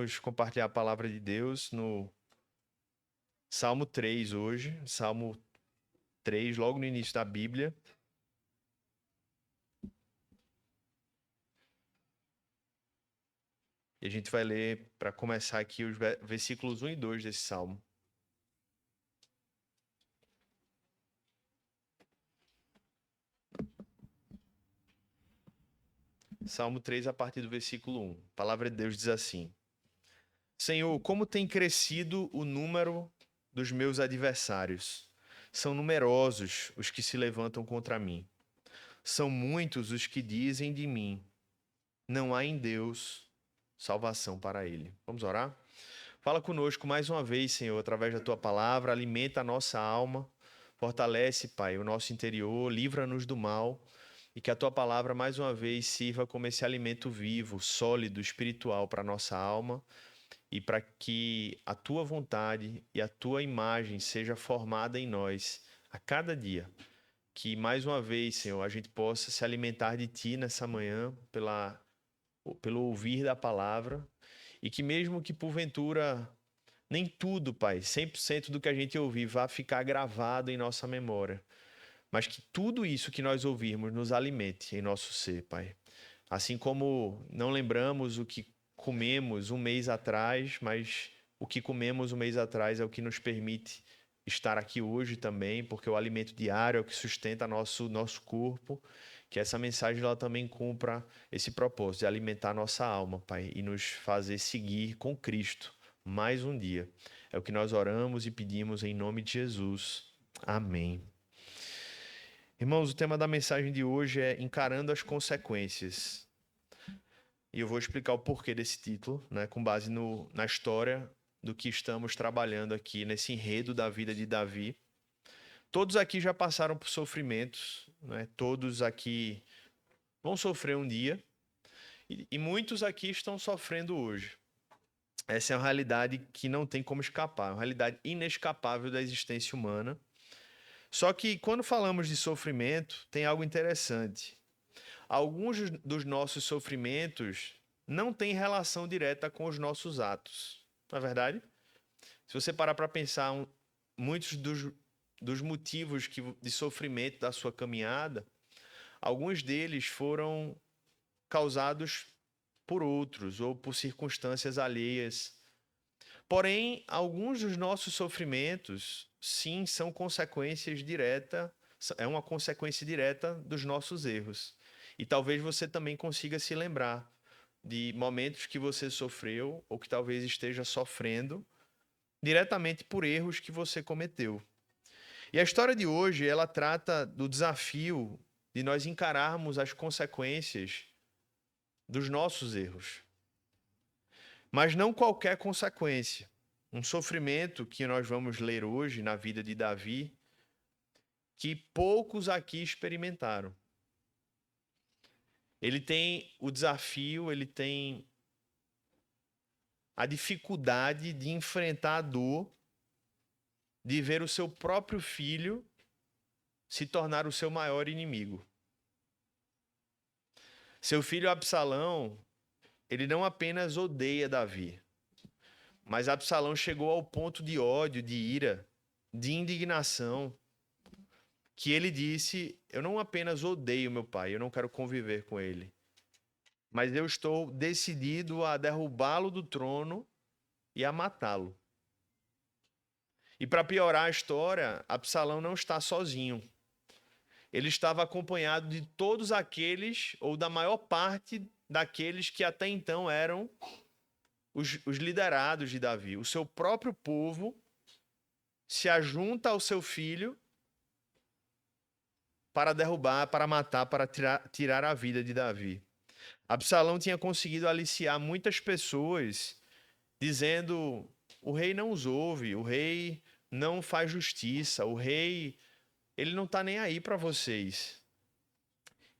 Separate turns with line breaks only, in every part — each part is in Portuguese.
vamos compartilhar a palavra de Deus no Salmo 3 hoje. Salmo 3, logo no início da Bíblia. E a gente vai ler, para começar aqui, os versículos 1 e 2 desse salmo. Salmo 3, a partir do versículo 1. A palavra de Deus diz assim: Senhor, como tem crescido o número dos meus adversários. São numerosos os que se levantam contra mim. São muitos os que dizem de mim: não há em Deus salvação para ele. Vamos orar? Fala conosco mais uma vez, Senhor, através da tua palavra, alimenta a nossa alma, fortalece, Pai, o nosso interior, livra-nos do mal e que a tua palavra mais uma vez sirva como esse alimento vivo, sólido, espiritual para a nossa alma e para que a tua vontade e a tua imagem seja formada em nós a cada dia. Que mais uma vez, Senhor, a gente possa se alimentar de ti nessa manhã pelo ouvir da palavra e que mesmo que porventura nem tudo, Pai, 100% do que a gente ouvir vá ficar gravado em nossa memória, mas que tudo isso que nós ouvirmos nos alimente em nosso ser, Pai. Assim como não lembramos o que comemos um mês atrás, mas o que comemos um mês atrás é o que nos permite estar aqui hoje também, porque o alimento diário é o que sustenta nosso corpo, que essa mensagem ela também cumpra esse propósito de alimentar nossa alma, Pai, e nos fazer seguir com Cristo mais um dia. É o que nós oramos e pedimos em nome de Jesus. Amém. Irmãos, o tema da mensagem de hoje é Encarando as Consequências. E eu vou explicar o porquê desse título, né, com base na história do que estamos trabalhando aqui nesse enredo da vida de Davi. Todos aqui já passaram por sofrimentos, né? Todos aqui vão sofrer um dia e muitos aqui estão sofrendo hoje. Essa é uma realidade que não tem como escapar, é uma realidade inescapável da existência humana. Só que quando falamos de sofrimento, tem algo interessante. Alguns dos nossos sofrimentos não têm relação direta com os nossos atos. Não é verdade? Se você parar para pensar, muitos dos motivos de sofrimento da sua caminhada, alguns deles foram causados por outros ou por circunstâncias alheias. Porém, alguns dos nossos sofrimentos, sim, são consequências diretas, é uma consequência direta dos nossos erros. E talvez você também consiga se lembrar de momentos que você sofreu ou que talvez esteja sofrendo diretamente por erros que você cometeu. E a história de hoje, ela trata do desafio de nós encararmos as consequências dos nossos erros. Mas não qualquer consequência. Um sofrimento que nós vamos ler hoje na vida de Davi, que poucos aqui experimentaram. Ele tem o desafio, ele tem a dificuldade de enfrentar a dor, de ver o seu próprio filho se tornar o seu maior inimigo. Seu filho Absalão, ele não apenas odeia Davi, mas Absalão chegou ao ponto de ódio, de ira, de indignação, que ele disse: eu não apenas odeio meu pai, eu não quero conviver com ele, mas eu estou decidido a derrubá-lo do trono e a matá-lo. E para piorar a história, Absalão não está sozinho. Ele estava acompanhado de todos aqueles, ou da maior parte daqueles que até então eram os liderados de Davi. O seu próprio povo se ajunta ao seu filho para derrubar, para matar, para tirar a vida de Davi. Absalão tinha conseguido aliciar muitas pessoas dizendo: o rei não os ouve, o rei não faz justiça, o rei, ele não está nem aí para vocês.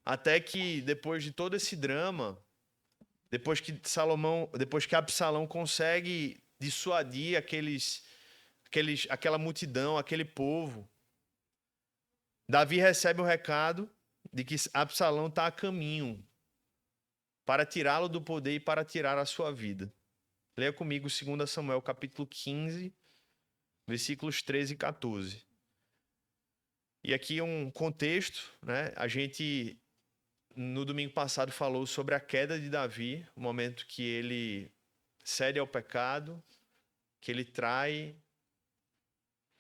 Até que depois de todo esse drama, depois que Absalão consegue dissuadir aquela multidão, aquele povo, Davi recebe o recado de que Absalão está a caminho para tirá-lo do poder e para tirar a sua vida. Leia comigo 2 Samuel capítulo 15, versículos 13 e 14. E aqui um contexto, né? A gente, no domingo passado, falou sobre a queda de Davi, o momento que ele cede ao pecado, que ele trai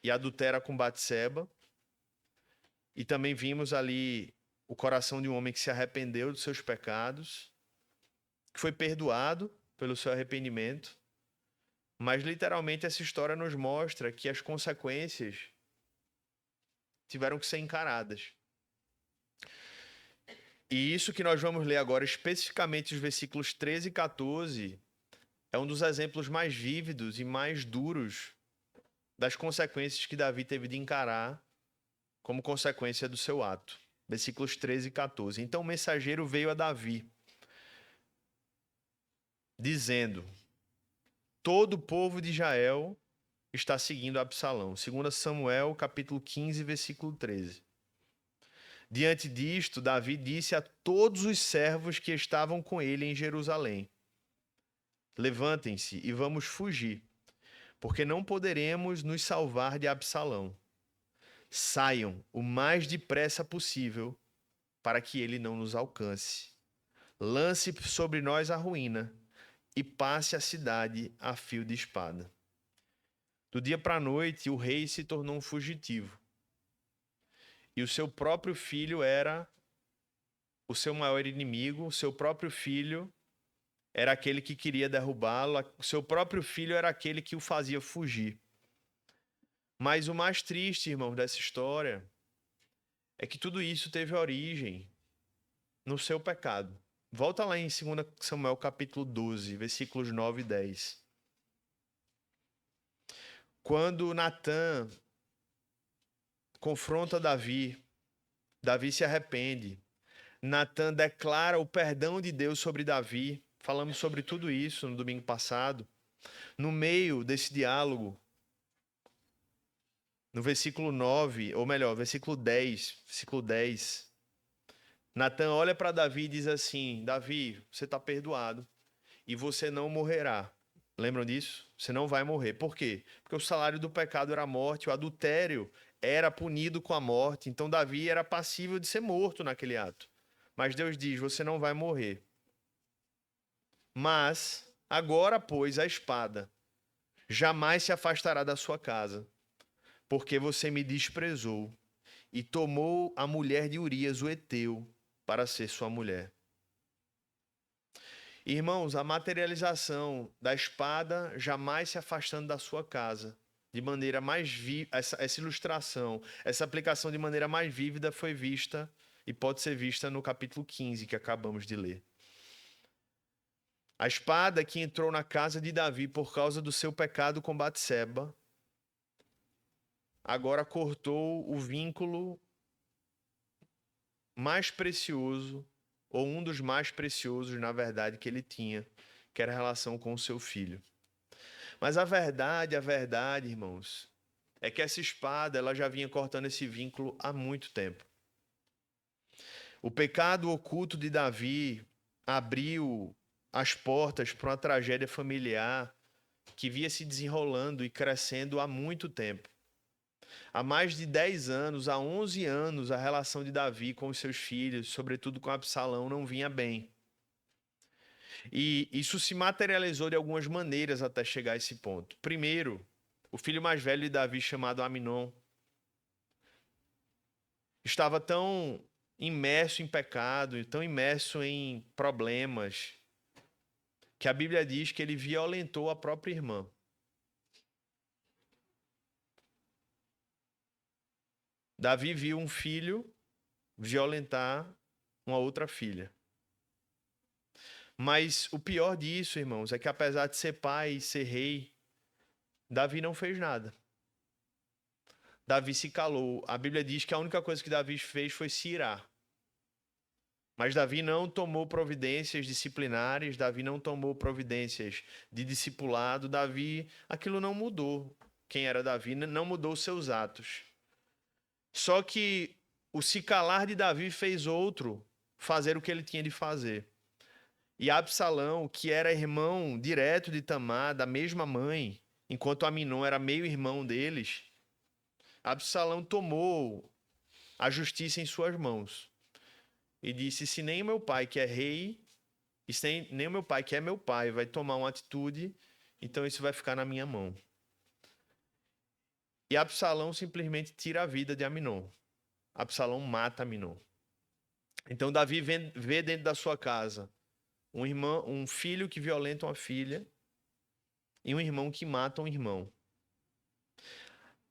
e adultera com Batseba. E também vimos ali o coração de um homem que se arrependeu dos seus pecados, que foi perdoado pelo seu arrependimento. Mas literalmente essa história nos mostra que as consequências tiveram que ser encaradas. E isso que nós vamos ler agora, especificamente os versículos 13 e 14, é um dos exemplos mais vívidos e mais duros das consequências que Davi teve de encarar como consequência do seu ato. Versículos 13 e 14. Então o mensageiro veio a Davi, dizendo: todo o povo de Israel está seguindo Absalão. 2 Samuel, capítulo 15, versículo 13. Diante disto, Davi disse a todos os servos que estavam com ele em Jerusalém: levantem-se e vamos fugir, porque não poderemos nos salvar de Absalão. Saiam o mais depressa possível, para que ele não nos alcance. Lance sobre nós a ruína e passe a cidade a fio de espada. Do dia para a noite, o rei se tornou um fugitivo. E o seu próprio filho era o seu maior inimigo, o seu próprio filho era aquele que queria derrubá-lo, o seu próprio filho era aquele que o fazia fugir. Mas o mais triste, irmãos, dessa história é que tudo isso teve origem no seu pecado. Volta lá em 2 Samuel capítulo 12, versículos 9 e 10. Quando Natã confronta Davi, Davi se arrepende. Natã declara o perdão de Deus sobre Davi. Falamos sobre tudo isso no domingo passado. No meio desse diálogo, no versículo 9, ou melhor, versículo 10, Natã olha para Davi e diz assim: Davi, você está perdoado e você não morrerá. Lembram disso? Você não vai morrer. Por quê? Porque o salário do pecado era a morte, o adultério era punido com a morte. Então Davi era passível de ser morto naquele ato. Mas Deus diz: você não vai morrer. Mas agora, pois, a espada jamais se afastará da sua casa, porque você me desprezou e tomou a mulher de Urias, o heteu, para ser sua mulher. Irmãos, a materialização da espada jamais se afastando da sua casa, de maneira mais essa ilustração, essa aplicação de maneira mais vívida foi vista e pode ser vista no capítulo 15 que acabamos de ler. A espada que entrou na casa de Davi por causa do seu pecado com Batseba, agora cortou o vínculo mais precioso, ou um dos mais preciosos, na verdade, que ele tinha, que era a relação com o seu filho. Mas a verdade, irmãos, é que essa espada ela já vinha cortando esse vínculo há muito tempo. O pecado oculto de Davi abriu as portas para uma tragédia familiar que via se desenrolando e crescendo há muito tempo. Há mais de 10 anos, há 11 anos, a relação de Davi com os seus filhos, sobretudo com Absalão, não vinha bem. E isso se materializou de algumas maneiras até chegar a esse ponto. Primeiro, o filho mais velho de Davi, chamado Aminon, estava tão imerso em pecado, tão imerso em problemas, que a Bíblia diz que ele violentou a própria irmã. Davi viu um filho violentar uma outra filha. Mas o pior disso, irmãos, é que apesar de ser pai e ser rei, Davi não fez nada. Davi se calou. A Bíblia diz que a única coisa que Davi fez foi se irar. Mas Davi não tomou providências disciplinares, Davi não tomou providências de discipulado, aquilo não mudou. Quem era Davi não mudou os seus atos. Só que o se calar de Davi fez outro fazer o que ele tinha de fazer. E Absalão, que era irmão direto de Tamar, da mesma mãe, enquanto Aminon era meio-irmão deles, Absalão tomou a justiça em suas mãos e disse: se nem o meu pai, que é rei, e se nem o meu pai, que é meu pai, vai tomar uma atitude, então isso vai ficar na minha mão. E Absalão simplesmente tira a vida de Aminon. Absalão mata Aminon. Então Davi vê dentro da sua casa um filho que violenta uma filha e um irmão que mata um irmão.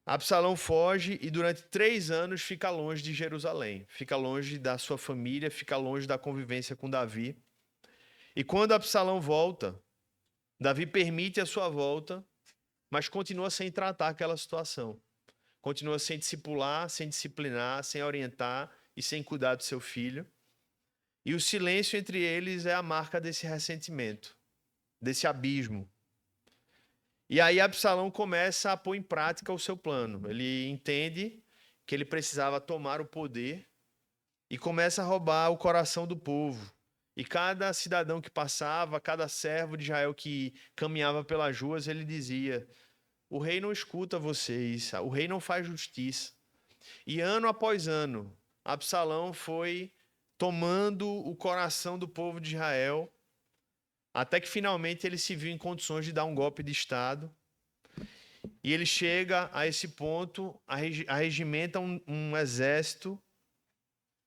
Absalão foge e durante 3 anos fica longe de Jerusalém, fica longe da sua família, fica longe da convivência com Davi. E quando Absalão volta, Davi permite a sua volta, mas continua sem tratar aquela situação. Continua sem discipular, sem disciplinar, sem orientar e sem cuidar do seu filho. E o silêncio entre eles é a marca desse ressentimento, desse abismo. E aí Absalão começa a pôr em prática o seu plano. Ele entende que ele precisava tomar o poder e começa a roubar o coração do povo. E cada cidadão que passava, cada servo de Israel que caminhava pelas ruas, ele dizia: o rei não escuta vocês, o rei não faz justiça. E ano após ano, Absalão foi tomando o coração do povo de Israel, até que finalmente ele se viu em condições de dar um golpe de Estado. E ele chega a esse ponto, arregimenta um exército,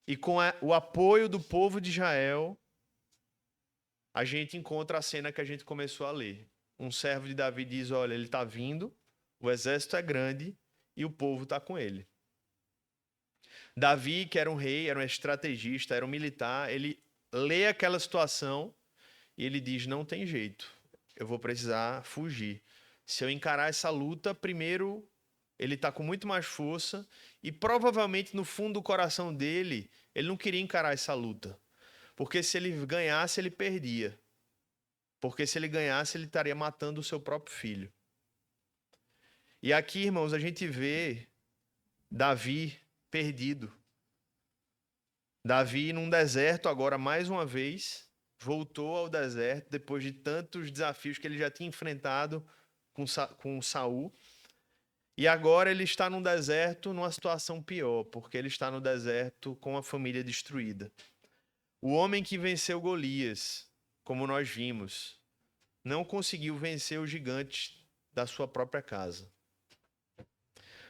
e com o apoio do povo de Israel, a gente encontra a cena que a gente começou a ler. Um servo de Davi diz: olha, ele está vindo, o exército é grande e o povo está com ele. Davi, que era um rei, era um estrategista, era um militar, ele lê aquela situação e ele diz: não tem jeito, eu vou precisar fugir. Se eu encarar essa luta, primeiro, ele está com muito mais força e provavelmente no fundo do coração dele, ele não queria encarar essa luta. Porque se ele ganhasse, ele perdia. Porque se ele ganhasse, ele estaria matando o seu próprio filho. E aqui, irmãos, a gente vê Davi perdido. Davi num deserto agora mais uma vez, voltou ao deserto depois de tantos desafios que ele já tinha enfrentado com Saul. E agora ele está num deserto numa situação pior, porque ele está no deserto com a família destruída. O homem que venceu Golias, como nós vimos, não conseguiu vencer os gigantes da sua própria casa.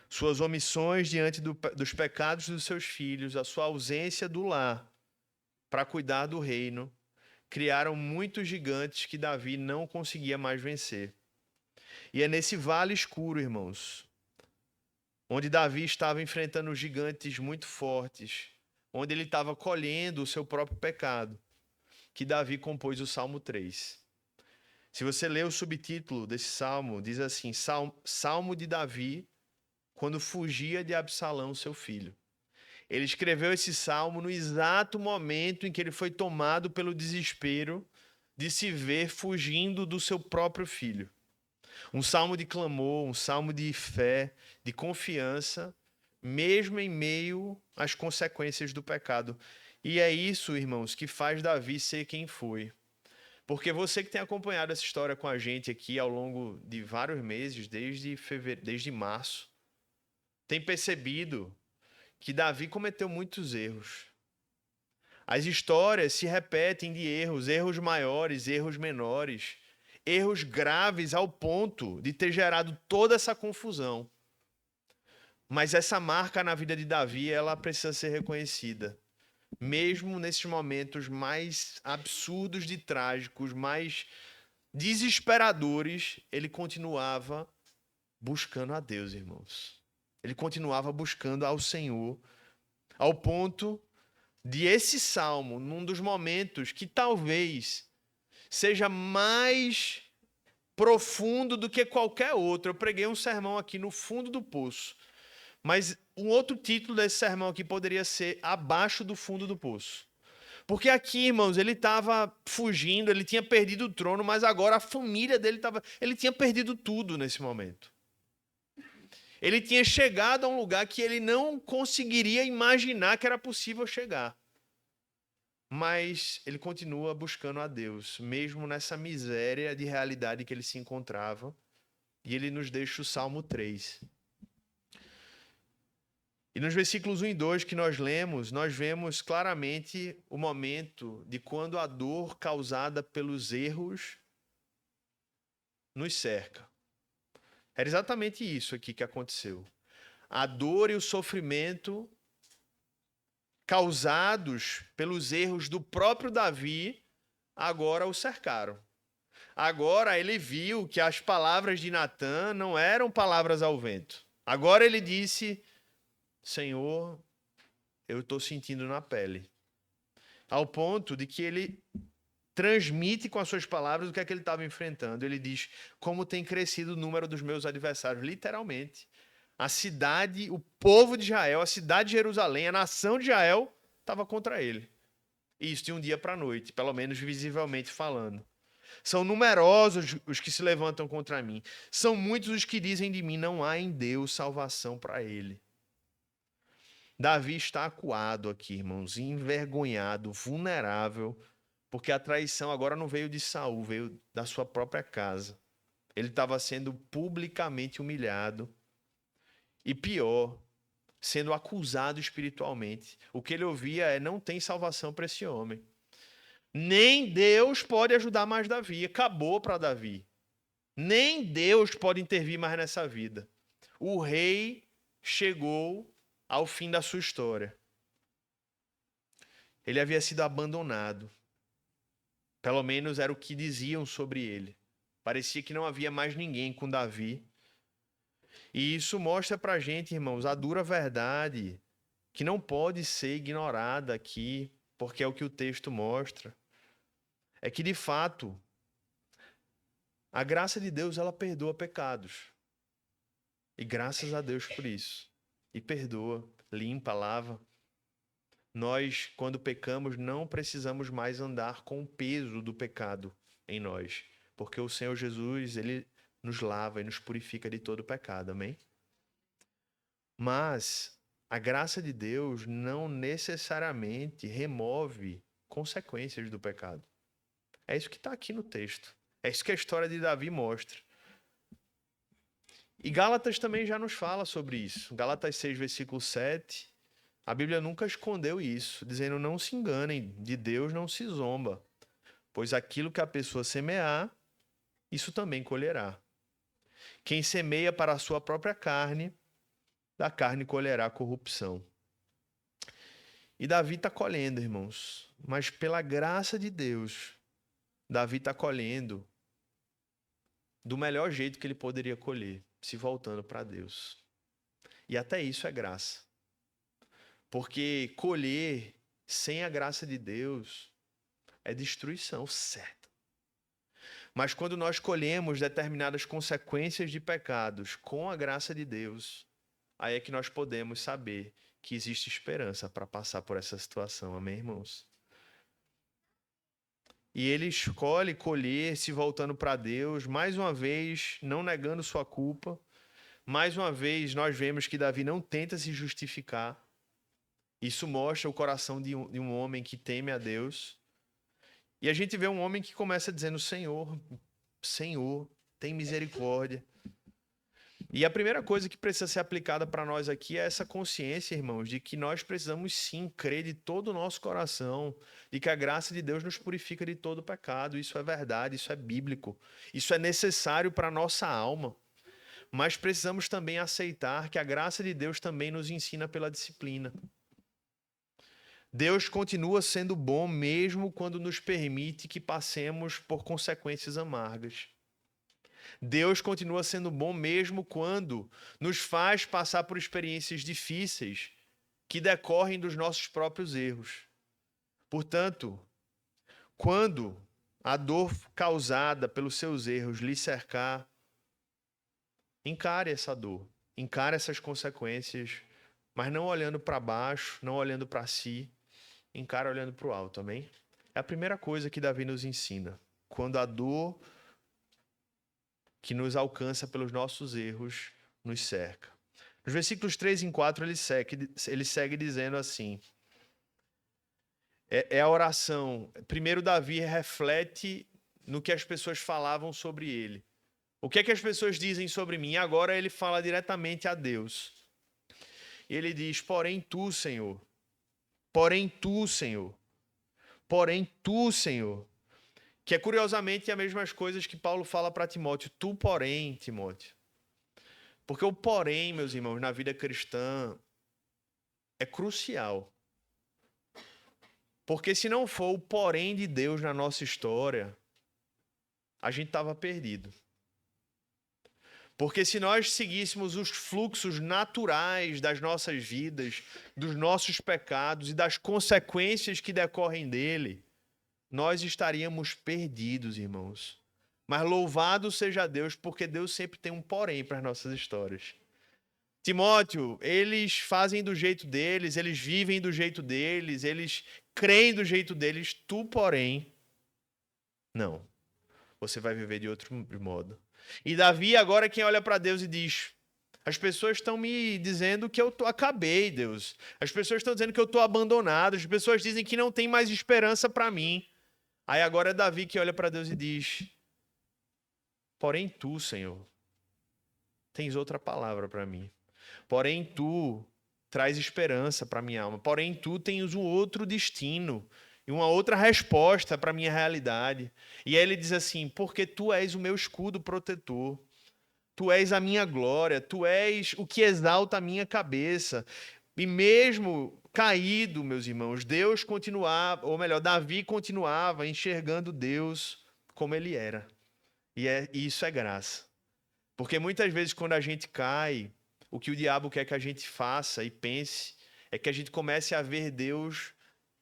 Suas omissões diante dos pecados dos seus filhos, a sua ausência do lar para cuidar do reino, criaram muitos gigantes que Davi não conseguia mais vencer. E é nesse vale escuro, irmãos, onde Davi estava enfrentando gigantes muito fortes, onde ele estava colhendo o seu próprio pecado, que Davi compôs o Salmo 3. Se você ler o subtítulo desse salmo, diz assim: Salmo de Davi, quando fugia de Absalão, seu filho. Ele escreveu esse salmo no exato momento em que ele foi tomado pelo desespero de se ver fugindo do seu próprio filho. Um salmo de clamor, um salmo de fé, de confiança, mesmo em meio às consequências do pecado. E é isso, irmãos, que faz Davi ser quem foi. Porque você que tem acompanhado essa história com a gente aqui ao longo de vários meses, desde março, tem percebido que Davi cometeu muitos erros. As histórias se repetem de erros maiores, erros menores, erros graves ao ponto de ter gerado toda essa confusão. Mas essa marca na vida de Davi, ela precisa ser reconhecida. Mesmo nesses momentos mais absurdos de trágicos, mais desesperadores, ele continuava buscando a Deus, irmãos. Ele continuava buscando ao Senhor, ao ponto de esse salmo, num dos momentos que talvez seja mais profundo do que qualquer outro. Eu preguei um sermão aqui no fundo do poço, mas um outro título desse sermão aqui poderia ser Abaixo do Fundo do Poço. Porque aqui, irmãos, ele estava fugindo, ele tinha perdido o trono, mas agora a família dele estava... Ele tinha perdido tudo nesse momento. Ele tinha chegado a um lugar que ele não conseguiria imaginar que era possível chegar. mas ele continua buscando a Deus, mesmo nessa miséria de realidade que ele se encontrava. E ele nos deixa o Salmo 3. E nos versículos 1 e 2 que nós lemos, nós vemos claramente o momento de quando a dor causada pelos erros nos cerca. Era exatamente isso aqui que aconteceu. A dor e o sofrimento causados pelos erros do próprio Davi agora o cercaram. Agora ele viu que as palavras de Natã não eram palavras ao vento. Agora ele disse: Senhor, eu estou sentindo na pele. Ao ponto de que ele transmite com as suas palavras o que é que ele estava enfrentando. Ele diz: como tem crescido o número dos meus adversários. Literalmente. A cidade, o povo de Israel, a cidade de Jerusalém, a nação de Israel estava contra ele. Isso de um dia para a noite, pelo menos visivelmente falando. São numerosos os que se levantam contra mim. São muitos os que dizem de mim: não há em Deus salvação para ele. Davi está acuado aqui, irmãos, envergonhado, vulnerável, porque a traição agora não veio de Saul, veio da sua própria casa. Ele estava sendo publicamente humilhado. E pior, sendo acusado espiritualmente. O que ele ouvia é: não tem salvação para esse homem. Nem Deus pode ajudar mais Davi. Acabou para Davi. Nem Deus pode intervir mais nessa vida. O rei chegou ao fim da sua história. Ele havia sido abandonado. Pelo menos era o que diziam sobre ele. Parecia que não havia mais ninguém com Davi. E isso mostra pra gente, irmãos, a dura verdade que não pode ser ignorada aqui, porque é o que o texto mostra. É que, de fato, a graça de Deus, ela perdoa pecados. E graças a Deus por isso. E perdoa, limpa, lava. Nós, quando pecamos, não precisamos mais andar com o peso do pecado em nós. Porque o Senhor Jesus, ele nos lava e nos purifica de todo pecado, amém? Mas a graça de Deus não necessariamente remove consequências do pecado. É isso que está aqui no texto. É isso que a história de Davi mostra. E Gálatas também já nos fala sobre isso. Gálatas 6, versículo 7. A Bíblia nunca escondeu isso, dizendo: não se enganem, de Deus não se zomba, pois aquilo que a pessoa semear, isso também colherá. Quem semeia para a sua própria carne, da carne colherá corrupção. E Davi está colhendo, irmãos, mas pela graça de Deus, Davi está colhendo do melhor jeito que ele poderia colher, se voltando para Deus. E até isso é graça. Porque colher sem a graça de Deus é destruição, certo. Mas quando nós colhemos determinadas consequências de pecados com a graça de Deus, aí é que nós podemos saber que existe esperança para passar por essa situação, amém, irmãos? E ele escolhe colher se voltando para Deus, mais uma vez, não negando sua culpa. Mais uma vez, nós vemos que Davi não tenta se justificar. Isso mostra o coração de um homem que teme a Deus. E a gente vê um homem que começa dizendo: Senhor, Senhor, tem misericórdia. E a primeira coisa que precisa ser aplicada para nós aqui é essa consciência, irmãos, de que nós precisamos sim crer de todo o nosso coração, de que a graça de Deus nos purifica de todo pecado. Isso é verdade, isso é bíblico, isso é necessário para a nossa alma. Mas precisamos também aceitar que a graça de Deus também nos ensina pela disciplina. Deus continua sendo bom mesmo quando nos permite que passemos por consequências amargas. Deus continua sendo bom mesmo quando nos faz passar por experiências difíceis que decorrem dos nossos próprios erros. Portanto, quando a dor causada pelos seus erros lhe cercar, encare essa dor, encare essas consequências, mas não olhando para baixo, não olhando para si, encare olhando para o alto, amém? É a primeira coisa que Davi nos ensina. Quando a dor que nos alcança pelos nossos erros nos cerca. Nos versículos 3 e 4 ele segue dizendo assim: É a oração. Primeiro, Davi reflete no que as pessoas falavam sobre ele. O que é que as pessoas dizem sobre mim? Agora ele fala diretamente a Deus. E ele diz: porém tu, Senhor, porém tu, Senhor, porém tu, Senhor. Que é curiosamente as mesmas coisas que Paulo fala para Timóteo. Tu, porém, Timóteo. Porque o porém, meus irmãos, na vida cristã é crucial. Porque se não for o porém de Deus na nossa história, a gente estava perdido. Porque se nós seguíssemos os fluxos naturais das nossas vidas, dos nossos pecados e das consequências que decorrem dele, nós estaríamos perdidos, irmãos. Mas louvado seja Deus, porque Deus sempre tem um porém para as nossas histórias. Timóteo, eles fazem do jeito deles, eles vivem do jeito deles, eles creem do jeito deles, tu, porém, não. Você vai viver de outro modo. E Davi agora é quem olha para Deus e diz: as pessoas estão me dizendo que acabei, Deus. As pessoas estão dizendo que eu estou abandonado. As pessoas dizem que não tem mais esperança para mim. Aí agora é Davi que olha para Deus e diz: porém tu, Senhor, tens outra palavra para mim. Porém tu traz esperança para minha alma. Porém tu tens um outro destino e uma outra resposta para minha realidade. E aí ele diz assim: porque tu és o meu escudo protetor. Tu és a minha glória, tu és o que exalta a minha cabeça. E mesmo caído, meus irmãos, Deus continuava, ou melhor, Davi continuava enxergando Deus como ele era. E isso é graça. Porque muitas vezes quando a gente cai, o que o diabo quer que a gente faça e pense é que a gente comece a ver Deus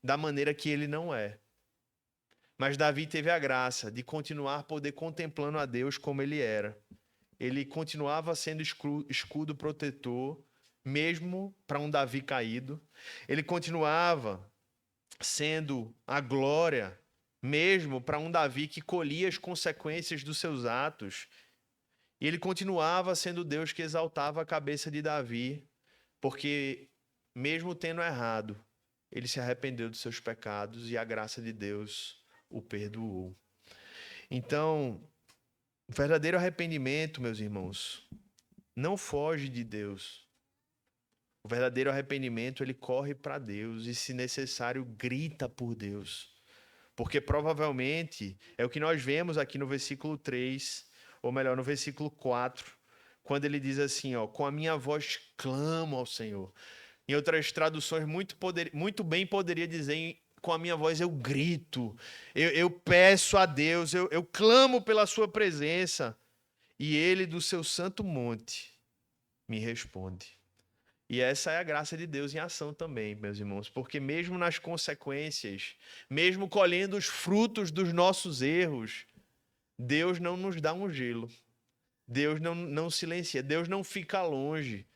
da maneira que ele não é. Mas Davi teve a graça de continuar poder contemplando a Deus como ele era. Ele continuava sendo escudo protetor, mesmo para um Davi caído. Ele continuava sendo a glória, mesmo para um Davi que colhia as consequências dos seus atos. E ele continuava sendo Deus que exaltava a cabeça de Davi, porque, mesmo tendo errado, ele se arrependeu dos seus pecados e a graça de Deus o perdoou. Então, o verdadeiro arrependimento, meus irmãos, não foge de Deus. O verdadeiro arrependimento, ele corre para Deus e, se necessário, grita por Deus. Porque provavelmente é o que nós vemos aqui no versículo 3, ou melhor, no versículo 4, quando ele diz assim, ó, com a minha voz clamo ao Senhor. Em outras traduções, muito bem poderia dizer, com a minha voz eu grito, eu peço a Deus, eu clamo pela sua presença, e ele do seu santo monte me responde. E essa é a graça de Deus em ação também, meus irmãos, porque mesmo nas consequências, mesmo colhendo os frutos dos nossos erros, Deus não nos dá um gelo. Deus não silencia, Deus não fica longe.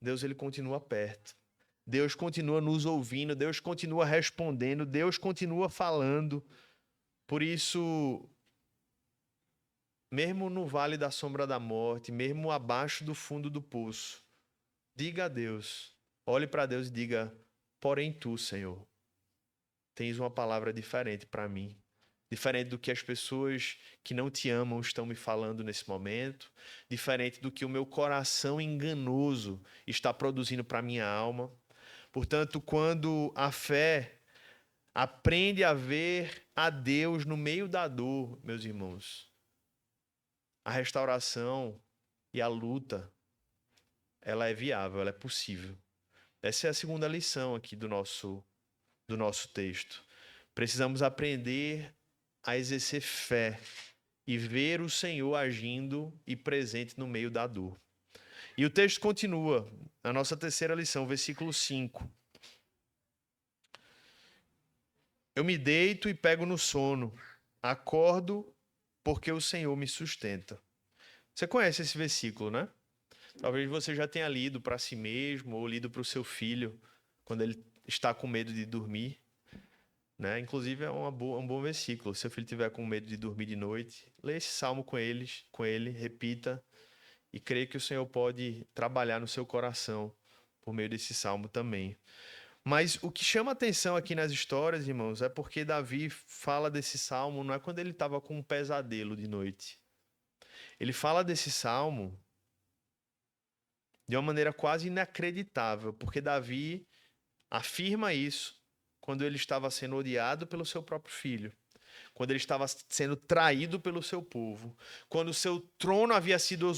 Deus ele continua perto. Deus continua nos ouvindo, Deus continua respondendo, Deus continua falando. Por isso, mesmo no vale da sombra da morte, mesmo abaixo do fundo do poço, diga a Deus, olhe para Deus e diga: porém tu, Senhor, tens uma palavra diferente para mim. Diferente do que as pessoas que não te amam estão me falando nesse momento, diferente do que o meu coração enganoso está produzindo para minha alma. Portanto, quando a fé aprende a ver a Deus no meio da dor, meus irmãos, a restauração e a luta, ela é viável, ela é possível. Essa é a segunda lição aqui do nosso texto. Precisamos aprender a exercer fé e ver o Senhor agindo e presente no meio da dor. E o texto continua, na nossa terceira lição, versículo 5. Eu me deito e pego no sono, acordo porque o Senhor me sustenta. Você conhece esse versículo, né? Talvez você já tenha lido para si mesmo ou lido para o seu filho quando ele está com medo de dormir. Né? Inclusive é um bom versículo. Se seu filho tiver com medo de dormir de noite, lê esse salmo com ele, repita e creia que o Senhor pode trabalhar no seu coração por meio desse salmo também. Mas o que chama atenção aqui nas histórias, irmãos, é porque Davi fala desse salmo, não é quando ele estava com um pesadelo de noite. Ele fala desse salmo de uma maneira quase inacreditável, porque Davi afirma isso quando ele estava sendo odiado pelo seu próprio filho, quando ele estava sendo traído pelo seu povo, quando o seu trono havia sido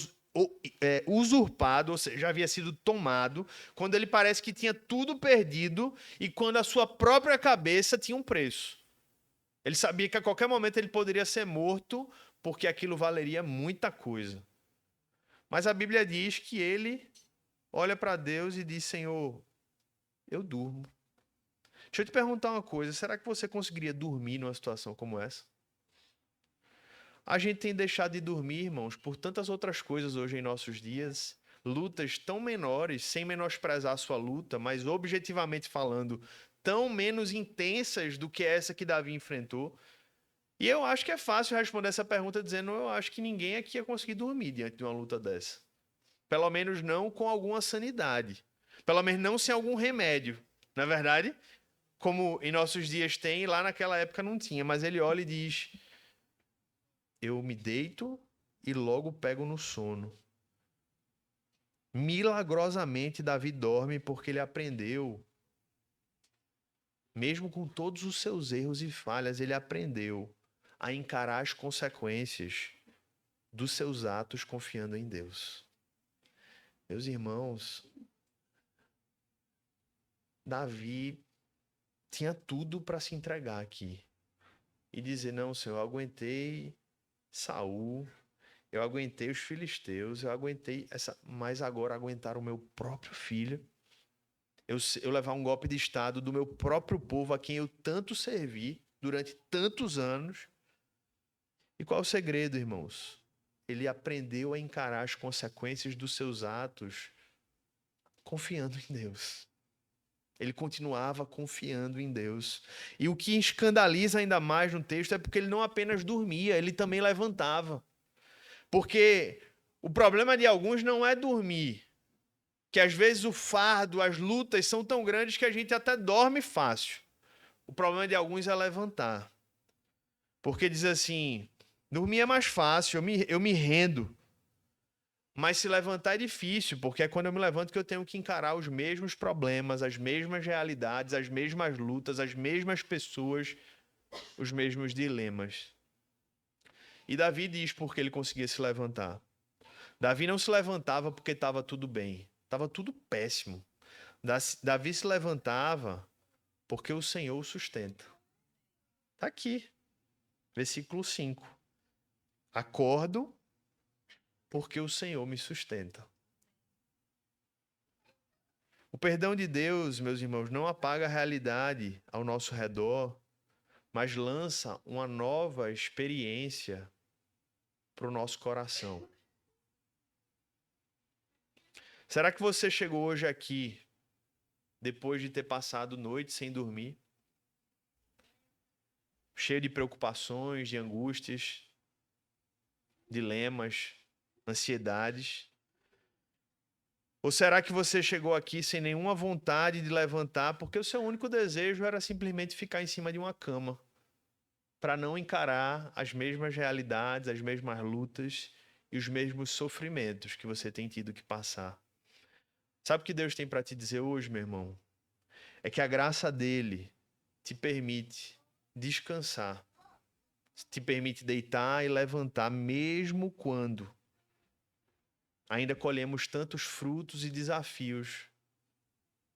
usurpado, ou seja, havia sido tomado, quando ele parece que tinha tudo perdido e quando a sua própria cabeça tinha um preço. Ele sabia que a qualquer momento ele poderia ser morto porque aquilo valeria muita coisa. Mas a Bíblia diz que ele olha para Deus e diz: Senhor, eu durmo. Deixa eu te perguntar uma coisa: será que você conseguiria dormir numa situação como essa? A gente tem deixado de dormir, irmãos, por tantas outras coisas hoje em nossos dias. Lutas tão menores, sem menosprezar a sua luta, mas objetivamente falando, tão menos intensas do que essa que Davi enfrentou. E eu acho que é fácil responder essa pergunta dizendo: eu acho que ninguém aqui ia conseguir dormir diante de uma luta dessa. Pelo menos não com alguma sanidade. Pelo menos não sem algum remédio. Na verdade, como em nossos dias tem, lá naquela época não tinha. Mas ele olha e diz: eu me deito e logo pego no sono. Milagrosamente, Davi dorme porque ele aprendeu. Mesmo com todos os seus erros e falhas, ele aprendeu a encarar as consequências dos seus atos confiando em Deus. Meus irmãos, Davi tinha tudo para se entregar aqui e dizer: não, Senhor, eu aguentei Saul, eu aguentei os filisteus, eu aguentei essa, mas agora aguentar o meu próprio filho, eu levar um golpe de estado do meu próprio povo a quem eu tanto servi durante tantos anos. E qual é o segredo, irmãos? Ele aprendeu a encarar as consequências dos seus atos confiando em Deus. Ele continuava confiando em Deus. E o que escandaliza ainda mais no texto é porque ele não apenas dormia, ele também levantava. Porque o problema de alguns não é dormir, que às vezes o fardo, as lutas são tão grandes que a gente até dorme fácil. O problema de alguns é levantar. Porque diz assim: dormir é mais fácil, eu me rendo. Mas se levantar é difícil, porque é quando eu me levanto que eu tenho que encarar os mesmos problemas, as mesmas realidades, as mesmas lutas, as mesmas pessoas, os mesmos dilemas. E Davi diz por que ele conseguia se levantar. Davi não se levantava porque estava tudo bem, estava tudo péssimo. Davi se levantava porque o Senhor o sustenta. Está aqui, versículo 5. Acordo porque o Senhor me sustenta. O perdão de Deus, meus irmãos, não apaga a realidade ao nosso redor, mas lança uma nova experiência para o nosso coração. Será que você chegou hoje aqui depois de ter passado noite sem dormir, cheio de preocupações, de angústias, dilemas, ansiedades? Ou será que você chegou aqui sem nenhuma vontade de levantar, porque o seu único desejo era simplesmente ficar em cima de uma cama, para não encarar as mesmas realidades, as mesmas lutas e os mesmos sofrimentos que você tem tido que passar? Sabe o que Deus tem para te dizer hoje, meu irmão? É que a graça dele te permite descansar, te permite deitar e levantar, mesmo quando ainda colhemos tantos frutos e desafios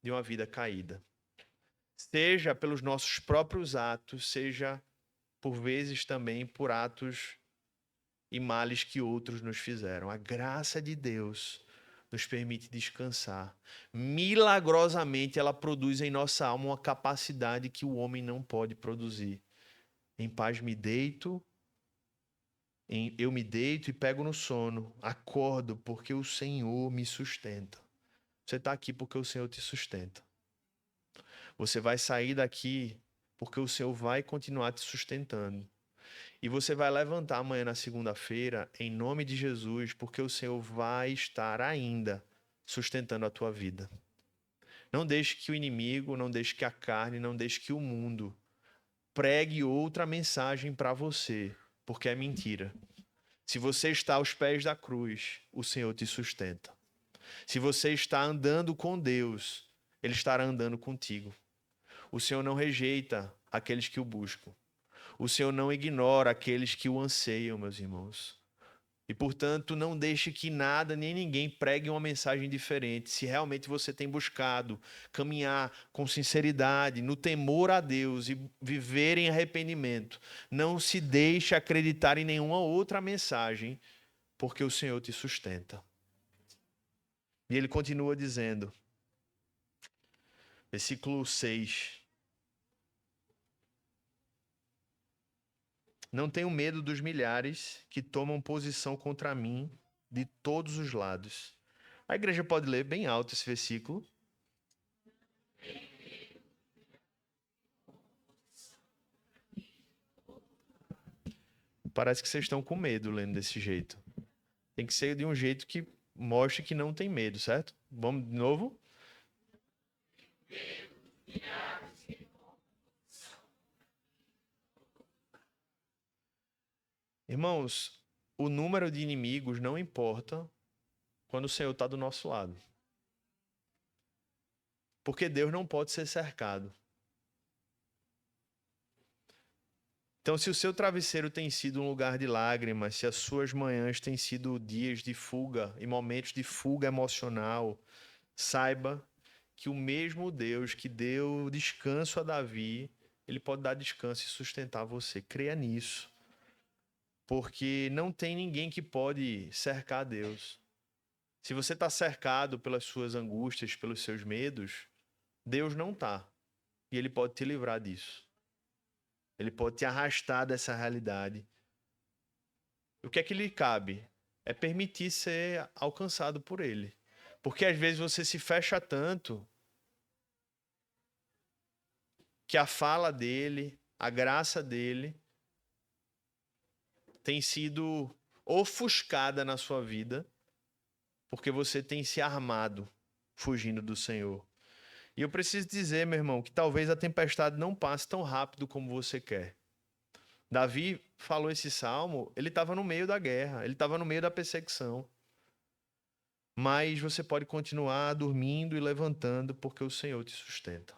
de uma vida caída. Seja pelos nossos próprios atos, seja por vezes também por atos e males que outros nos fizeram. A graça de Deus nos permite descansar. Milagrosamente, ela produz em nossa alma uma capacidade que o homem não pode produzir. Em paz me deito, eu me deito e pego no sono. Acordo porque o Senhor me sustenta. Você está aqui porque o Senhor te sustenta. Você vai sair daqui porque o Senhor vai continuar te sustentando. E você vai levantar amanhã na segunda-feira em nome de Jesus, porque o Senhor vai estar ainda sustentando a tua vida. Não deixe que o inimigo, não deixe que a carne, não deixe que o mundo pregue outra mensagem para você, porque é mentira. Se você está aos pés da cruz, o Senhor te sustenta. Se você está andando com Deus, Ele estará andando contigo. O Senhor não rejeita aqueles que o buscam. O Senhor não ignora aqueles que o anseiam, meus irmãos. E, portanto, não deixe que nada nem ninguém pregue uma mensagem diferente. Se realmente você tem buscado caminhar com sinceridade, no temor a Deus e viver em arrependimento, não se deixe acreditar em nenhuma outra mensagem, porque o Senhor te sustenta. E ele continua dizendo, versículo 6. Não tenho medo dos milhares que tomam posição contra mim de todos os lados. A igreja pode ler bem alto esse versículo. Parece que vocês estão com medo lendo desse jeito. Tem que ser de um jeito que mostre que não tem medo, certo? Vamos de novo? Irmãos, o número de inimigos não importa quando o Senhor está do nosso lado. Porque Deus não pode ser cercado. Então, se o seu travesseiro tem sido um lugar de lágrimas, se as suas manhãs têm sido dias de fuga e momentos de fuga emocional, saiba que o mesmo Deus que deu descanso a Davi, ele pode dar descanso e sustentar você. Creia nisso. Porque não tem ninguém que pode cercar Deus. Se você está cercado pelas suas angústias, pelos seus medos, Deus não está. E Ele pode te livrar disso. Ele pode te arrastar dessa realidade. O que é que lhe cabe? É permitir ser alcançado por Ele. Porque às vezes você se fecha tanto que a fala dele, a graça dele, tem sido ofuscada na sua vida, porque você tem se armado fugindo do Senhor. E eu preciso dizer, meu irmão, que talvez a tempestade não passe tão rápido como você quer. Davi falou esse salmo, ele estava no meio da guerra, ele estava no meio da perseguição. Mas você pode continuar dormindo e levantando, porque o Senhor te sustenta.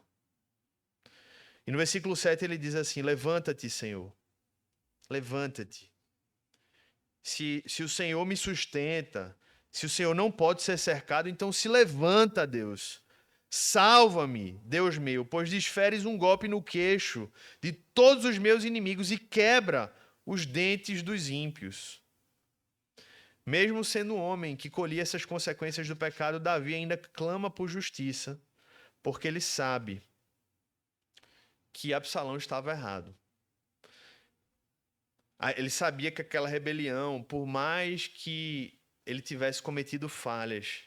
E no versículo 7 ele diz assim: levanta-te, Senhor, levanta-te. Se o Senhor me sustenta, se o Senhor não pode ser cercado, então se levanta, Deus. Salva-me, Deus meu, pois desferes um golpe no queixo de todos os meus inimigos e quebra os dentes dos ímpios. Mesmo sendo um homem que colhia essas consequências do pecado, Davi ainda clama por justiça, porque ele sabe que Absalão estava errado. Ele sabia que aquela rebelião, por mais que ele tivesse cometido falhas,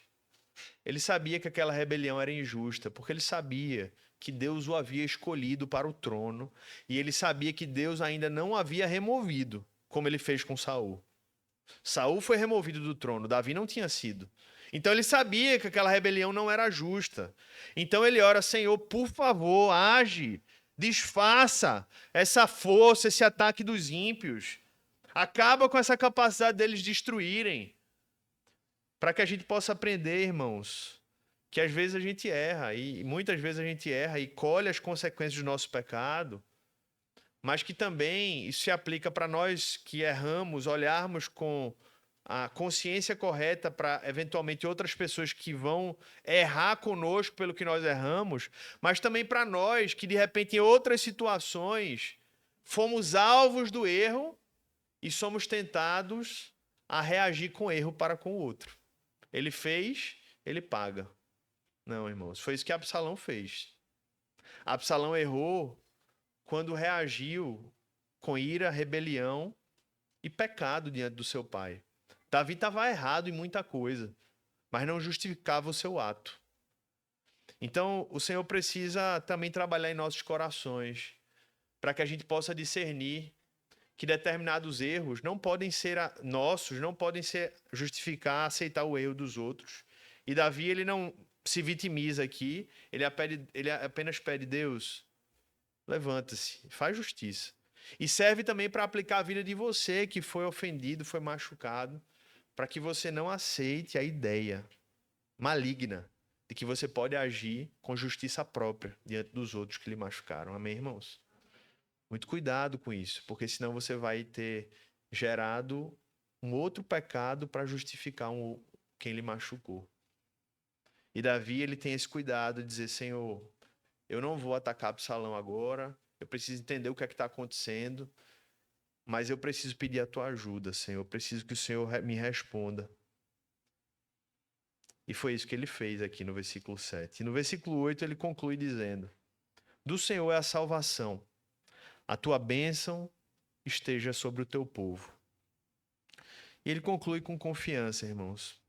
ele sabia que aquela rebelião era injusta, porque ele sabia que Deus o havia escolhido para o trono e ele sabia que Deus ainda não o havia removido, como ele fez com Saul. Saul foi removido do trono, Davi não tinha sido. Então ele sabia que aquela rebelião não era justa. Então ele ora: Senhor, por favor, age, desfaça essa força, esse ataque dos ímpios. Acaba com essa capacidade deles destruírem. Para que a gente possa aprender, irmãos, que às vezes a gente erra, e muitas vezes a gente erra e colhe as consequências do nosso pecado, mas que também isso se aplica para nós que erramos, olharmos com a consciência correta para, eventualmente, outras pessoas que vão errar conosco pelo que nós erramos, mas também para nós que, de repente, em outras situações, fomos alvos do erro e somos tentados a reagir com erro para com o outro. Ele fez, ele paga. Não, irmãos, foi isso que Absalão fez. Absalão errou quando reagiu com ira, rebelião e pecado diante do seu pai. Davi estava errado em muita coisa, mas não justificava o seu ato. Então, o Senhor precisa também trabalhar em nossos corações, para que a gente possa discernir que determinados erros não podem ser nossos, não podem ser justificar, aceitar o erro dos outros. E Davi, ele não se vitimiza aqui, ele apenas pede: Deus, levanta-se, faz justiça. E serve também para aplicar a vida de você que foi ofendido, foi machucado, para que você não aceite a ideia maligna de que você pode agir com justiça própria diante dos outros que lhe machucaram. Amém, irmãos? Muito cuidado com isso, porque senão você vai ter gerado um outro pecado para justificar quem lhe machucou. E Davi, ele tem esse cuidado de dizer: Senhor, eu não vou atacar Absalão agora, eu preciso entender o que é que está acontecendo, mas eu preciso pedir a tua ajuda, Senhor, eu preciso que o Senhor me responda. E foi isso que ele fez aqui no versículo 7. E no versículo 8 ele conclui dizendo: do Senhor é a salvação, a tua bênção esteja sobre o teu povo. E ele conclui com confiança, irmãos.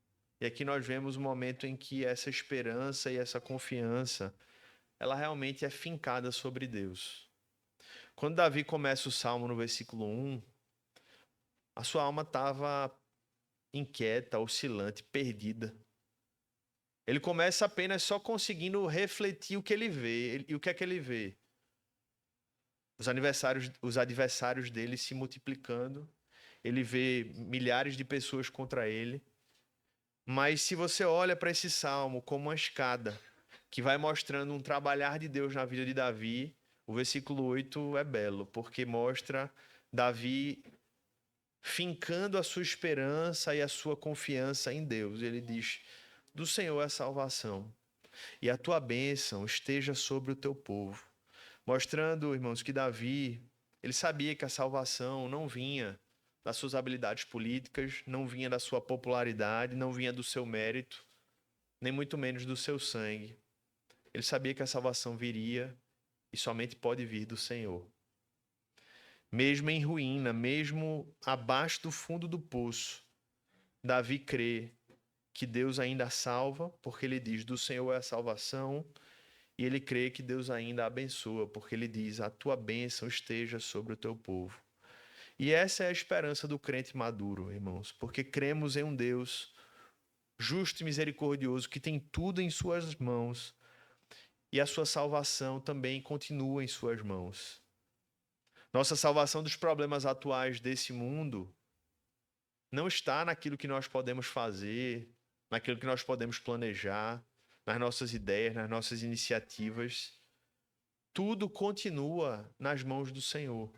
E aqui nós vemos o momento em que essa esperança e essa confiança, ela realmente é fincada sobre Deus. Quando Davi começa o salmo no versículo 1, a sua alma estava inquieta, oscilante, perdida. Ele começa apenas só conseguindo refletir o que ele vê. E o que é que ele vê? Os adversários dele se multiplicando. Ele vê milhares de pessoas contra ele. Mas se você olha para esse salmo como uma escada que vai mostrando um trabalhar de Deus na vida de Davi, o versículo 8 é belo, porque mostra Davi fincando a sua esperança e a sua confiança em Deus. Ele diz: do Senhor é a salvação, e a tua bênção esteja sobre o teu povo. Mostrando, irmãos, que Davi, ele sabia que a salvação não vinha das suas habilidades políticas, não vinha da sua popularidade, não vinha do seu mérito, nem muito menos do seu sangue. Ele sabia que a salvação viria e somente pode vir do Senhor. Mesmo em ruína, mesmo abaixo do fundo do poço, Davi crê que Deus ainda salva, porque ele diz: do Senhor é a salvação, e ele crê que Deus ainda abençoa, porque ele diz: a tua bênção esteja sobre o teu povo. E essa é a esperança do crente maduro, irmãos, porque cremos em um Deus justo e misericordioso que tem tudo em suas mãos, e a sua salvação também continua em suas mãos. Nossa salvação dos problemas atuais desse mundo não está naquilo que nós podemos fazer, naquilo que nós podemos planejar, nas nossas ideias, nas nossas iniciativas. Tudo continua nas mãos do Senhor.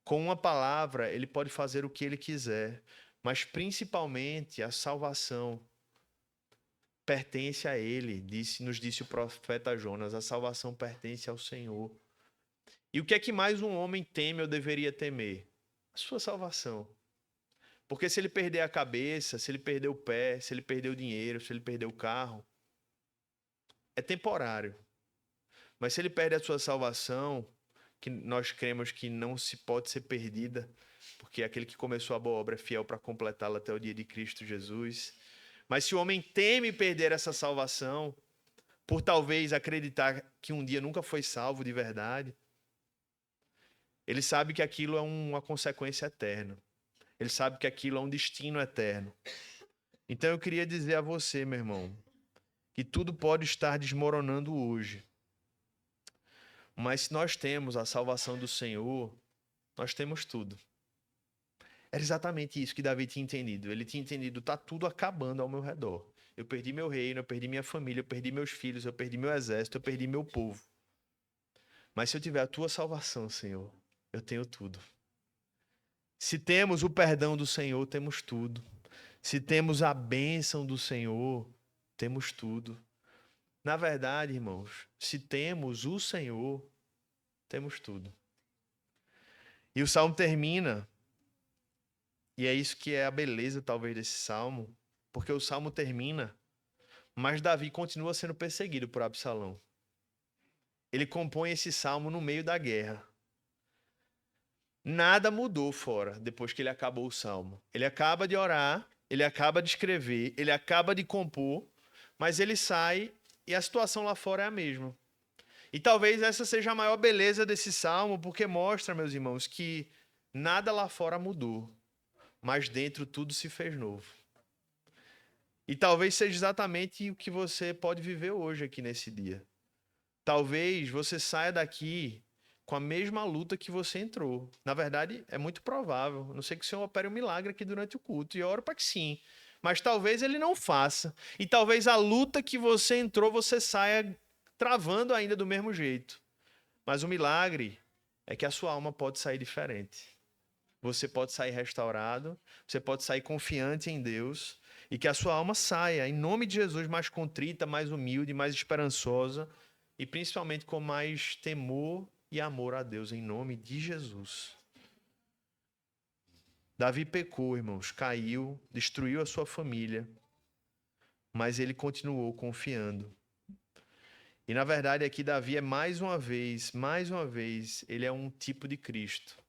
Com uma palavra, Ele pode fazer o que Ele quiser, mas principalmente a salvação pertence a Ele, nos disse o profeta Jonas: a salvação pertence ao Senhor. E o que é que mais um homem teme ou deveria temer? A sua salvação. Porque se ele perder a cabeça, se ele perder o pé, se ele perder o dinheiro, se ele perder o carro, é temporário. Mas se ele perde a sua salvação, que nós cremos que não se pode ser perdida, porque aquele que começou a boa obra é fiel para completá-la até o dia de Cristo Jesus. Mas se o homem teme perder essa salvação, por talvez acreditar que um dia nunca foi salvo de verdade, ele sabe que aquilo é uma consequência eterna. Ele sabe que aquilo é um destino eterno. Então eu queria dizer a você, meu irmão, que tudo pode estar desmoronando hoje. Mas se nós temos a salvação do Senhor, nós temos tudo. Era exatamente isso que Davi tinha entendido. Ele tinha entendido: está tudo acabando ao meu redor. Eu perdi meu reino, eu perdi minha família, eu perdi meus filhos, eu perdi meu exército, eu perdi meu povo. Mas se eu tiver a tua salvação, Senhor, eu tenho tudo. Se temos o perdão do Senhor, temos tudo. Se temos a bênção do Senhor, temos tudo. Na verdade, irmãos, se temos o Senhor, temos tudo. E o salmo termina, e é isso que é a beleza, talvez, desse salmo, porque o salmo termina, mas Davi continua sendo perseguido por Absalão. Ele compõe esse salmo no meio da guerra. Nada mudou fora, depois que ele acabou o salmo. Ele acaba de orar, ele acaba de escrever, ele acaba de compor, mas ele sai e a situação lá fora é a mesma. E talvez essa seja a maior beleza desse salmo, porque mostra, meus irmãos, que nada lá fora mudou, mas dentro tudo se fez novo. E talvez seja exatamente o que você pode viver hoje aqui nesse dia. Talvez você saia daqui com a mesma luta que você entrou. Na verdade, é muito provável. A não sei que o Senhor opere um milagre aqui durante o culto. E eu oro para que sim. Mas talvez ele não faça. E talvez a luta que você entrou, você saia travando ainda do mesmo jeito. Mas o milagre é que a sua alma pode sair diferente. Você pode sair restaurado, você pode sair confiante em Deus e que a sua alma saia, em nome de Jesus, mais contrita, mais humilde, mais esperançosa e principalmente com mais temor e amor a Deus, em nome de Jesus. Davi pecou, irmãos, caiu, destruiu a sua família, mas ele continuou confiando. E na verdade aqui Davi é mais uma vez, ele é um tipo de Cristo.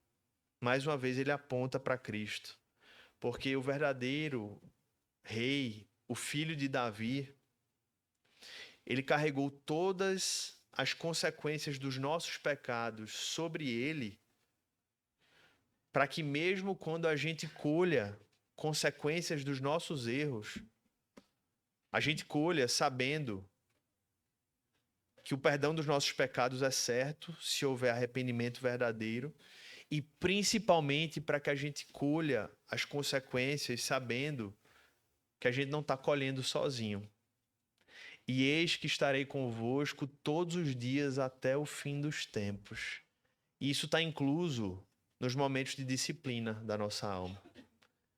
Mais uma vez ele aponta para Cristo. Porque o verdadeiro rei, o filho de Davi, ele carregou todas as consequências dos nossos pecados sobre ele, para que mesmo quando a gente colha consequências dos nossos erros, a gente colha sabendo que o perdão dos nossos pecados é certo se houver arrependimento verdadeiro e principalmente para que a gente colha as consequências sabendo que a gente não está colhendo sozinho. E eis que estarei convosco todos os dias até o fim dos tempos. E isso está incluso nos momentos de disciplina da nossa alma.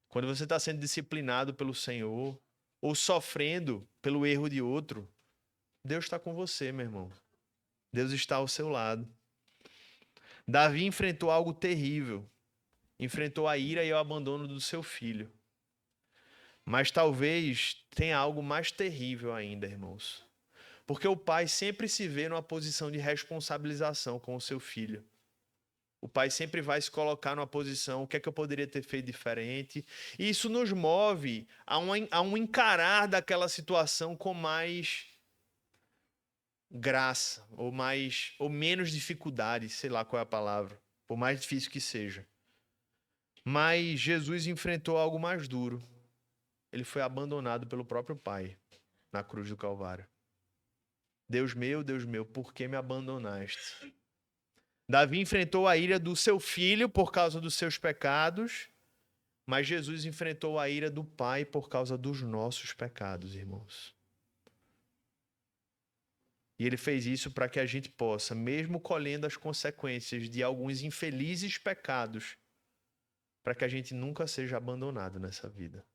Quando você está sendo disciplinado pelo Senhor ou sofrendo pelo erro de outro, Deus está com você, meu irmão. Deus está ao seu lado. Davi enfrentou algo terrível. Enfrentou a ira e o abandono do seu filho. Mas talvez tenha algo mais terrível ainda, irmãos. Porque o pai sempre se vê numa posição de responsabilização com o seu filho. O pai sempre vai se colocar numa posição, o que é que eu poderia ter feito diferente? E isso nos move a um encarar daquela situação com mais graça, ou menos dificuldade, sei lá qual é a palavra, por mais difícil que seja. Mas Jesus enfrentou algo mais duro. Ele foi abandonado pelo próprio pai na cruz do Calvário. Deus meu, por que me abandonaste? Davi enfrentou a ira do seu filho por causa dos seus pecados, mas Jesus enfrentou a ira do Pai por causa dos nossos pecados, irmãos. E ele fez isso para que a gente possa, mesmo colhendo as consequências de alguns infelizes pecados, para que a gente nunca seja abandonado nessa vida.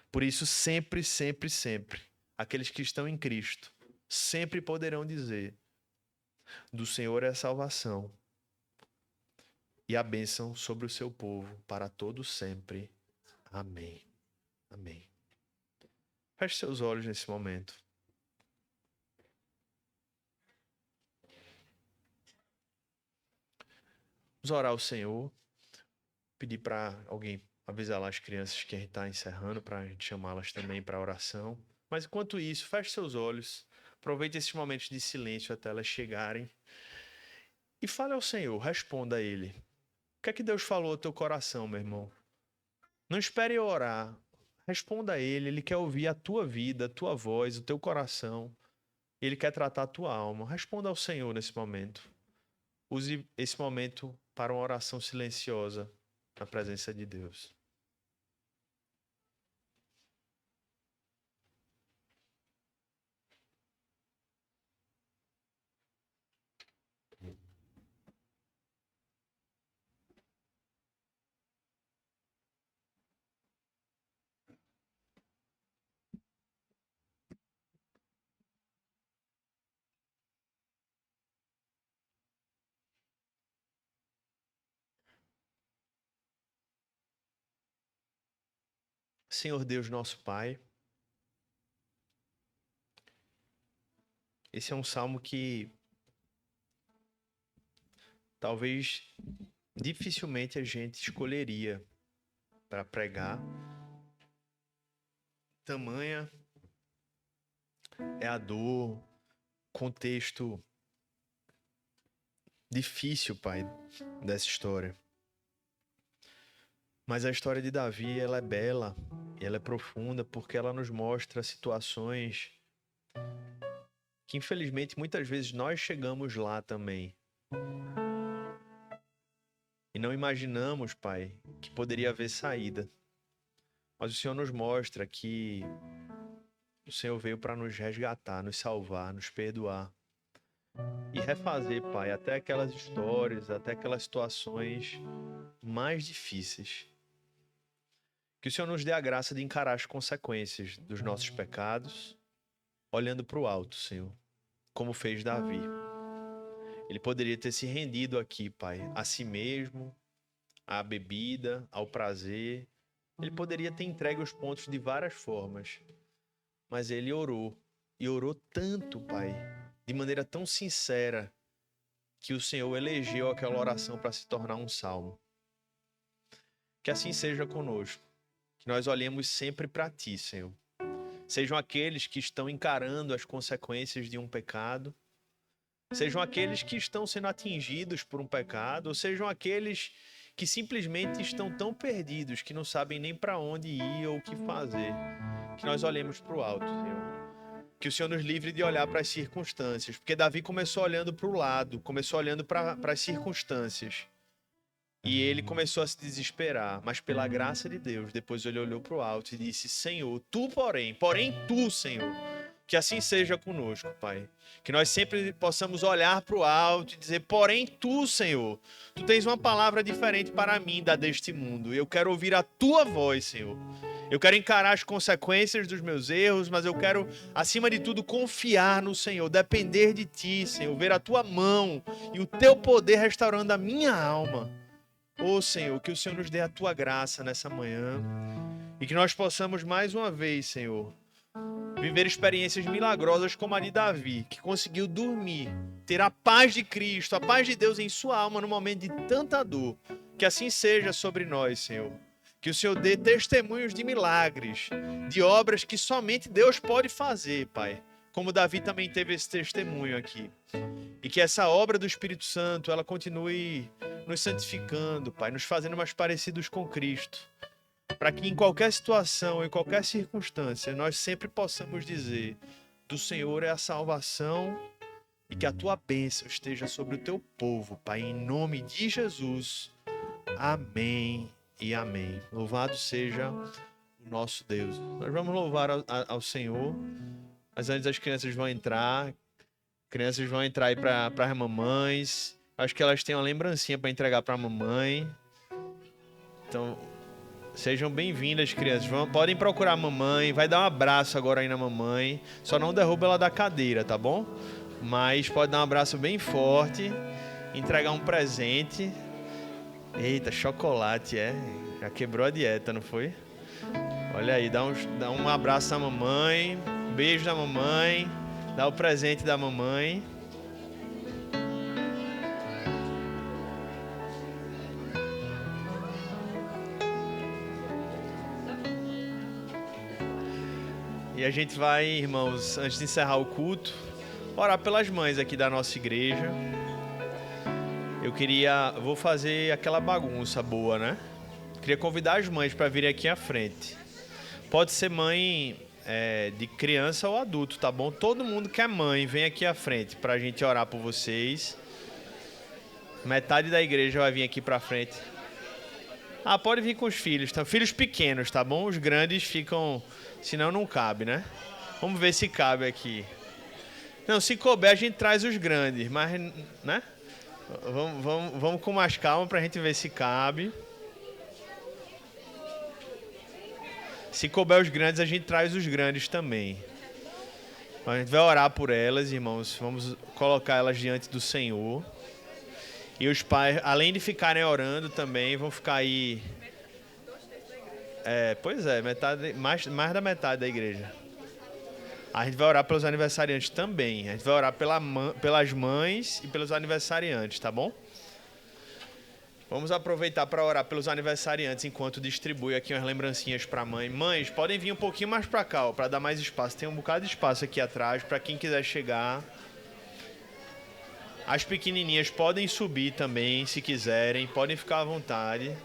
Por isso, sempre, sempre, sempre, aqueles que estão em Cristo sempre poderão dizer: do Senhor é a salvação e a bênção sobre o seu povo para todo sempre. Amém. Amém. Feche seus olhos nesse momento. Vamos orar ao Senhor. Pedir para alguém avisar lá as crianças que a gente está encerrando, para a gente chamá-las também para a oração. Mas enquanto isso, feche seus olhos. Aproveite esses momentos de silêncio até elas chegarem. E fale ao Senhor, responda a Ele. O que é que Deus falou ao teu coração, meu irmão? Não espere orar. Responda a Ele. Ele quer ouvir a tua vida, a tua voz, o teu coração. Ele quer tratar a tua alma. Responda ao Senhor nesse momento. Use esse momento para uma oração silenciosa na presença de Deus. Senhor Deus, nosso Pai, esse é um salmo que talvez dificilmente a gente escolheria para pregar. Tamanha é a dor, contexto difícil, Pai, dessa história. Mas a história de Davi, ela é bela E ela é profunda porque ela nos mostra situações que, infelizmente, muitas vezes nós chegamos lá também. E não imaginamos, Pai, que poderia haver saída. Mas o Senhor nos mostra que o Senhor veio para nos resgatar, nos salvar, nos perdoar. E refazer, Pai, até aquelas histórias, até aquelas situações mais difíceis. Que o Senhor nos dê a graça de encarar as consequências dos nossos pecados, olhando para o alto, Senhor, como fez Davi. Ele poderia ter se rendido aqui, Pai, a si mesmo, à bebida, ao prazer. Ele poderia ter entregue os pontos de várias formas, mas ele orou, e orou tanto, Pai, de maneira tão sincera, que o Senhor elegeu aquela oração para se tornar um salmo. Que assim seja conosco, que nós olhemos sempre para Ti, Senhor. Sejam aqueles que estão encarando as consequências de um pecado, sejam aqueles que estão sendo atingidos por um pecado, ou sejam aqueles que simplesmente estão tão perdidos que não sabem nem para onde ir ou o que fazer. Que nós olhemos para o alto, Senhor. Que o Senhor nos livre de olhar para as circunstâncias, porque Davi começou olhando para o lado, começou olhando para as circunstâncias. E ele começou a se desesperar, mas pela graça de Deus, depois ele olhou para o alto e disse: Senhor, tu porém tu, Senhor, que assim seja conosco, Pai. Que nós sempre possamos olhar para o alto e dizer: porém tu, Senhor, tu tens uma palavra diferente para mim da deste mundo. Eu quero ouvir a tua voz, Senhor. Eu quero encarar as consequências dos meus erros, mas eu quero, acima de tudo, confiar no Senhor, depender de ti, Senhor, ver a tua mão e o teu poder restaurando a minha alma. Ô Senhor, que o Senhor nos dê a tua graça nessa manhã e que nós possamos mais uma vez, Senhor, viver experiências milagrosas como a de Davi, que conseguiu dormir, ter a paz de Cristo, a paz de Deus em sua alma no momento de tanta dor. Que assim seja sobre nós, Senhor. Que o Senhor dê testemunhos de milagres, de obras que somente Deus pode fazer, Pai. Como Davi também teve esse testemunho aqui. E que essa obra do Espírito Santo, ela continue nos santificando, Pai, nos fazendo mais parecidos com Cristo. Para que em qualquer situação, em qualquer circunstância, nós sempre possamos dizer: do Senhor é a salvação e que a tua bênção esteja sobre o teu povo, Pai, em nome de Jesus. Amém e amém. Louvado seja o nosso Deus. Nós vamos louvar ao Senhor, mas antes as crianças vão entrar. Crianças vão entrar aí para as mamães. Acho que elas têm uma lembrancinha para entregar para a mamãe. Então, sejam bem-vindas, crianças. Podem procurar a mamãe. Vai dar um abraço agora aí na mamãe. Só não derruba ela da cadeira, tá bom? Mas pode dar um abraço bem forte. Entregar um presente. Eita, chocolate, já quebrou a dieta, não foi? Olha aí, dá um abraço à mamãe. Um beijo da mamãe. Dá o presente da mamãe. E a gente vai, irmãos, antes de encerrar o culto, orar pelas mães aqui da nossa igreja. Vou fazer aquela bagunça boa, né? Queria convidar as mães para virem aqui à frente. Pode ser mãe de criança ou adulto, tá bom? Todo mundo que é mãe, vem aqui à frente pra gente orar por vocês. Metade da igreja vai vir aqui pra frente. Pode vir com os filhos, tá? Filhos pequenos, tá bom? Os grandes ficam... Senão não cabe, né? Vamos ver se cabe aqui. Não, se couber a gente traz os grandes, mas... né? Vamos com mais calma pra gente ver se cabe. Se couber os grandes, a gente traz os grandes também. A gente vai orar por elas, irmãos. Vamos colocar elas diante do Senhor. E os pais, além de ficarem orando também, vão ficar aí... pois é, mais da metade da igreja. A gente vai orar pelos aniversariantes também. A gente vai orar pelas mães e pelos aniversariantes, tá bom? Vamos aproveitar para orar pelos aniversariantes enquanto distribui aqui umas lembrancinhas para a mãe. Mães, podem vir um pouquinho mais para cá, para dar mais espaço. Tem um bocado de espaço aqui atrás para quem quiser chegar. As pequenininhas podem subir também, se quiserem. Podem ficar à vontade.